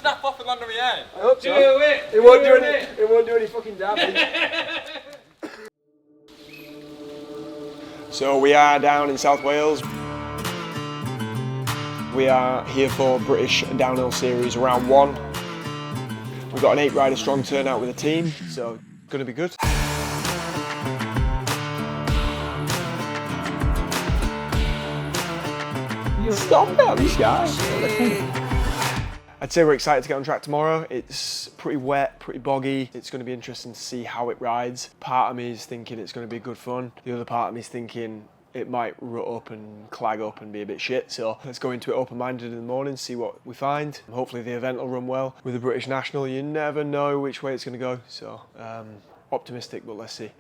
snap off and land on my head? I hope so. Do it! It won't do any fucking damage. So we are down in South Wales. We are here for British Downhill Series Round 1. We've got an 8-rider strong turnout with a team, so going to be good. Stop it, these guys. I'd say we're excited to get on track tomorrow. It's pretty wet, pretty boggy. It's going to be interesting to see how it rides. Part of me is thinking it's going to be good fun. The other part of me is thinking it might rut up and clag up and be a bit shit. So let's go into it open-minded in the morning, see what we find. Hopefully the event will run well. With the British National, you never know which way it's going to go. So optimistic, but let's see.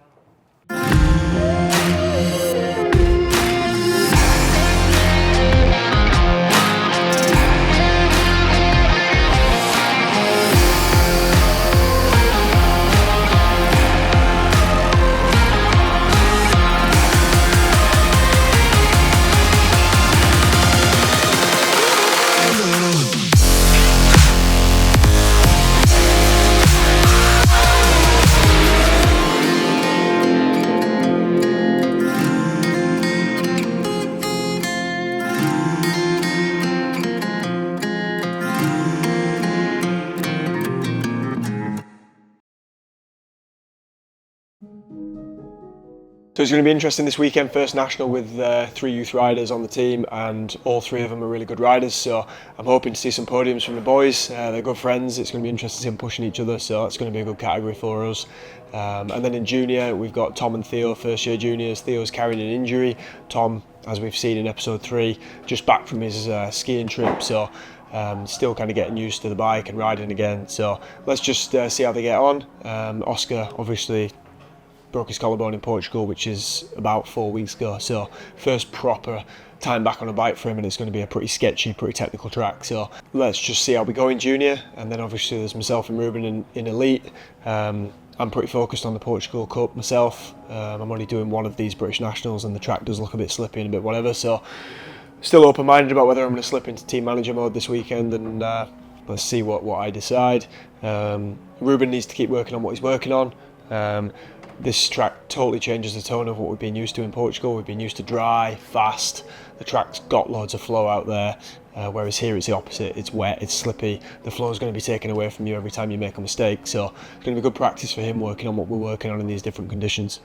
So it's going to be interesting this weekend, first national with 3 youth riders on the team, and all 3 of them are really good riders, so I'm hoping to see some podiums from the boys. They're good friends. It's going to be interesting to see them pushing each other, so it's going to be a good category for us. And then in junior, we've got Tom and Theo, first year juniors. Theo's carrying an injury. Tom, as we've seen in episode 3, just back from his skiing trip, so still kind of getting used to the bike and riding again. So let's just see how they get on. Oscar, obviously, broke his collarbone in Portugal, which is about 4 weeks ago, so first proper time back on a bike for him, and it's going to be a pretty sketchy, pretty technical track. So let's just see how we go in junior, and then obviously there's myself and Ruben in elite. I'm pretty focused on the Portugal Cup myself. I'm only doing one of these British Nationals, and the track does look a bit slippy and a bit whatever, so still open-minded about whether I'm going to slip into team manager mode this weekend, and let's see what I decide. Ruben needs to keep working on what he's working on. This track totally changes the tone of what we've been used to in Portugal. We've been used to dry, fast. The track's got loads of flow out there, whereas here it's the opposite. It's wet, it's slippy. The flow is going to be taken away from you every time you make a mistake. So it's going to be good practice for him working on what we're working on in these different conditions.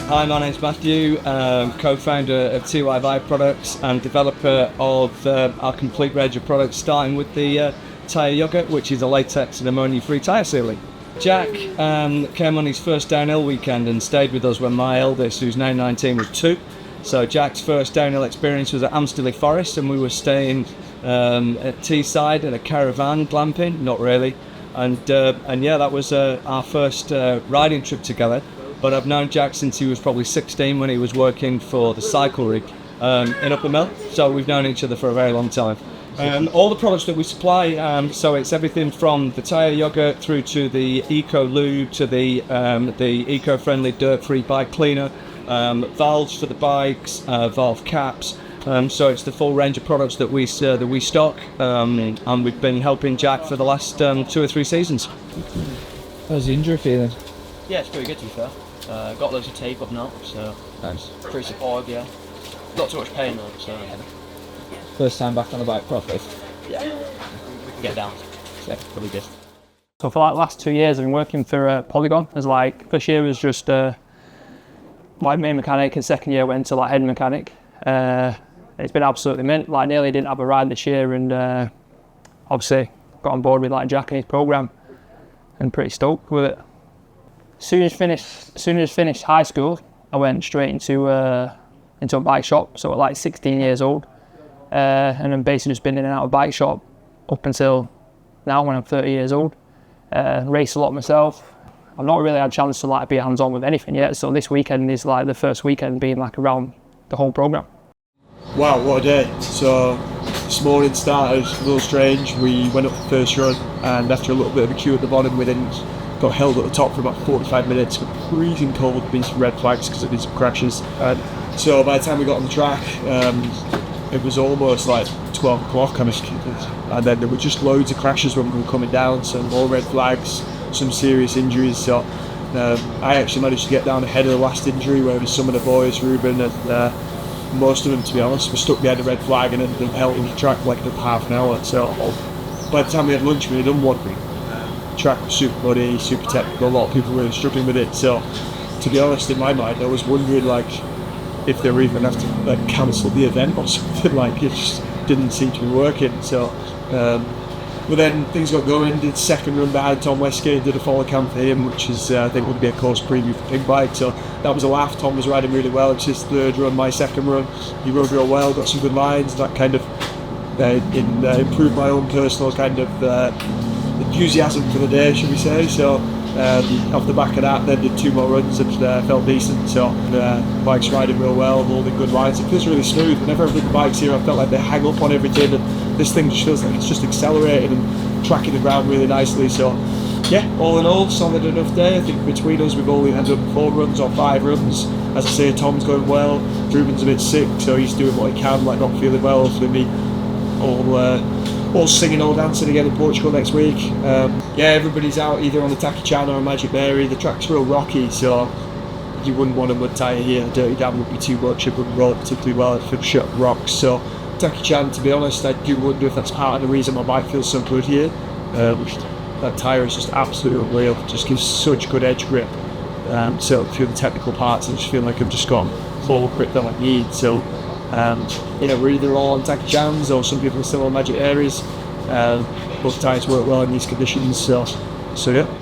Hi, my name's Matthew, co-founder of TYVI Products and developer of our complete range of products, starting with the tyre yogurt, which is a latex and ammonia-free tyre sealing. Jack came on his first downhill weekend and stayed with us when my eldest, who's now 19, was 2. So Jack's first downhill experience was at Amstelveen Forest, and we were staying at Teesside in a caravan, glamping, not really. And yeah, that was our first riding trip together. But I've known Jack since he was probably 16 when he was working for the Cycle Rig in Upper Mill. So we've known each other for a very long time. All the products that we supply, so it's everything from the tyre yogurt through to the eco lube to the eco-friendly dirt-free bike cleaner, valves for the bikes, valve caps. So it's the full range of products that we stock, and we've been helping Jack for the last 2 or 3 seasons. How's the injury feeling? Yeah, it's pretty good to be fair. Got loads of tape up now, so Nice. pretty supportive, yeah. Not too much pain though, so First time back on the bike properly? yeah, we can get down. Yeah. Probably good. So for like the last 2 years I've been working for Polygon as like, first year was just like main mechanic, and second year went to like head mechanic. It's been absolutely mint, like nearly didn't have a ride this year, and obviously got on board with like Jack and his programme and pretty stoked with it. As soon as finished high school, I went straight into a bike shop. So at like 16 years old, and then basically just been in and out of bike shop up until now when I'm 30 years old. Race a lot myself. I've not really had a chance to like be hands-on with anything yet. So this weekend is like the first weekend being like around the whole program. Wow, what a day. So this morning started a little strange. We went up the first run, and after a little bit of a queue at the bottom, we then got held at the top for about 45 minutes with freezing cold, been some red flags because of these crashes. So by the time we got on the track, it was almost like 12 o'clock, and then there were just loads of crashes when we were coming down, some more red flags, some serious injuries. So I actually managed to get down ahead of the last injury, whereas some of the boys, Ruben and most of them, to be honest, were stuck behind a red flag and ended up held on the track for like half an hour. So by the time we had lunch, we had done one thing. The track was super muddy, super technical, a lot of people were really struggling with it. So to be honest, in my mind, I was wondering like if they were even going to have to like cancel the event or something. Like it just didn't seem to be working. So but then things got going, did second run behind Tom Westgate, did a follow cam for him, which is I think would be a course preview for Pink Bike. So that was a laugh. Tom was riding really well. It's his third run, my second run. He rode real well, got some good lines. That kind of improved my own personal kind of enthusiasm for the day, should we say. So off the back of that, then did 2 more runs and felt decent. So bike's riding real well, holding good lines. It feels really smooth. Whenever I've ridden the bikes here, I felt like they hang up on everything, and this thing just feels like it's just accelerating and tracking the ground really nicely. So yeah, all in all, solid enough day. I think between us we've only ended up 4 runs or 5 runs. As I say, Tom's going well, Ruben's a bit sick, so he's doing what he can, like not feeling well. Hopefully me all singing, all dancing again in Portugal next week. Yeah, everybody's out either on the Taki-chan or a Magic Mary. The track's real rocky, so you wouldn't want a mud tyre here. The dirty dam would be too much. It wouldn't roll particularly well. It feels shut rocks. So Taki-chan, to be honest, I do wonder if that's part of the reason my bike feels so good here. That tyre is just absolutely unreal. It just gives such good edge grip. So a few of the technical parts, I just feel like I've just got full grip that I need. So we're either all on Taki-chans or some people are still on Magic Aries. Both tyres work well in these conditions. So yeah.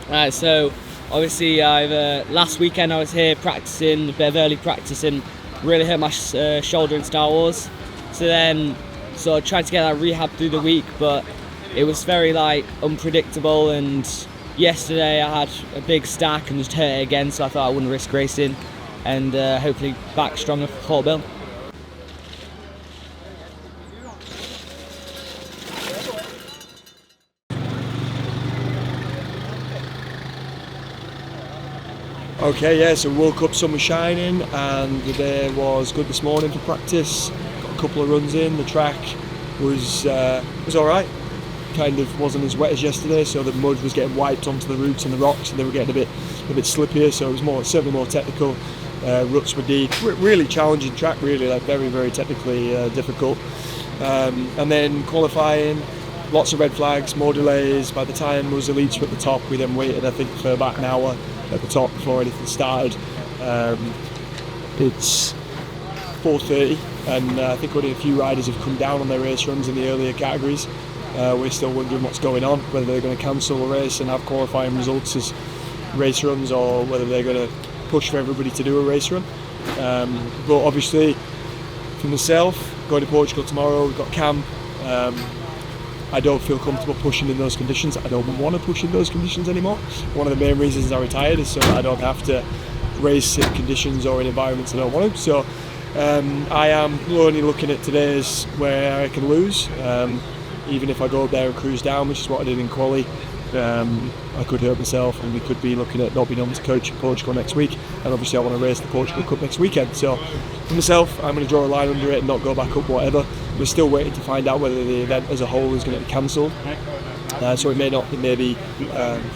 Right, so obviously last weekend I was here practicing, a bit of early practicing, really hurt my shoulder in Star Wars. So then I tried to get that rehab through the week, but it was very unpredictable, and yesterday I had a big stack and just hurt it again, so I thought I wouldn't risk racing, and hopefully back stronger for Port Bill. Okay, yeah, so woke up, sun was shining, and the day was good this morning for practice. Got a couple of runs in. The track was alright. Kind of wasn't as wet as yesterday, so the mud was getting wiped onto the roots and the rocks, and they were getting a bit slippier, so it was certainly more technical. Ruts were deep. Really challenging track, really, very, very technically difficult. And then qualifying, lots of red flags, more delays. By the time there was elites at the top, we then waited, I think, for about an hour at the top before anything started. It's 4:30 and I think only a few riders have come down on their race runs in the earlier categories. We're still wondering what's going on, whether they're going to cancel a race and have qualifying results as race runs, or whether they're going to push for everybody to do a race run. But obviously, for myself, going to Portugal tomorrow, we've got camp. I don't feel comfortable pushing in those conditions. I don't want to push in those conditions anymore. One of the main reasons I retired is so that I don't have to race in conditions or in environments I don't want to. So I am only looking at today as where I can lose. Even if I go up there and cruise down, which is what I did in quali, I could hurt myself, and we could be looking at not being able to coach in Portugal next week. And obviously I want to race the Portugal Cup next weekend. So for myself, I'm going to draw a line under it and not go back up, whatever. We're still waiting to find out whether the event as a whole is going to be cancelled. So it may be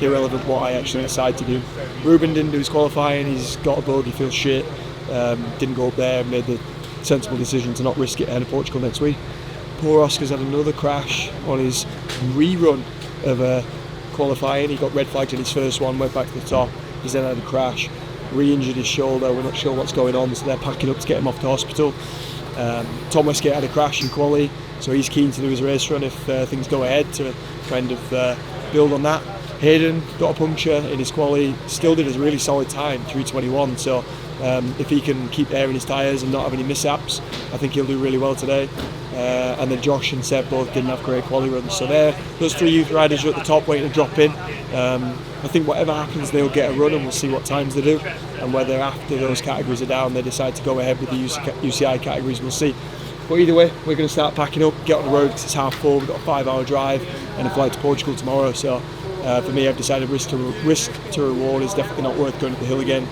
irrelevant what I actually decide to do. Ruben didn't do his qualifying, he's got a bug, he feels shit, didn't go up there, made the sensible decision to not risk it ahead of Portugal next week. Poor Oscar's had another crash on his rerun of qualifying. He got red flagged in his first one, went back to the top, he's then had a crash, re-injured his shoulder, we're not sure what's going on, so they're packing up to get him off to hospital. Tom Westgate had a crash in quali, so he's keen to do his race run if things go ahead to kind of build on that. Hayden got a puncture in his quali, still did a really solid time, 3:21, so if he can keep air in his tyres and not have any mishaps, I think he'll do really well today. And then Josh and Seb both didn't have great quali runs, so those three youth riders are at the top waiting to drop in. I think whatever happens, they'll get a run, and we'll see what times they do, and whether after those categories are down they decide to go ahead with the UCI categories, we'll see. But either way, we're going to start packing up, get on the road because it's 4:30, we've got a 5-hour drive and a flight to Portugal tomorrow. So for me, I've decided risk to reward is definitely not worth going up the hill again.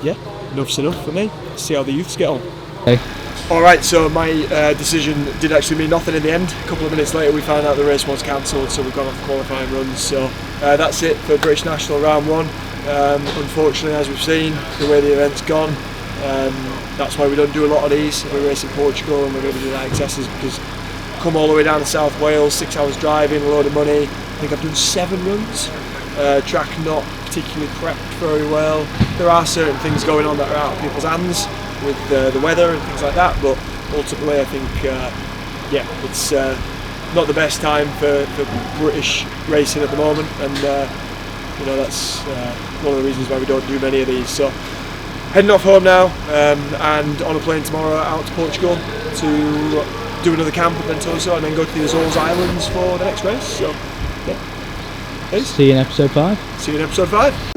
Yeah, enough's enough for me. Let's see how the youths get on. Okay. Alright, so my decision did actually mean nothing in the end. A couple of minutes later we found out the race was cancelled, so we've gone off the qualifying runs. So that's it for British National Round 1. Unfortunately, as we've seen, the way the event's gone, that's why we don't do a lot of these. We're racing Portugal and we're going to do night accesses because come all the way down to South Wales, 6 hours driving, a load of money. I think I've done 7 runs. Track not particularly prepped very well. There are certain things going on that are out of people's hands with the weather and things like that, but ultimately I think it's not the best time for British racing at the moment, and that's one of the reasons why we don't do many of these. So heading off home now, and on a plane tomorrow out to Portugal to do another camp at Ventosa and then go to the Azores Islands for the next race. So yeah, See you in episode 5. See you in episode 5.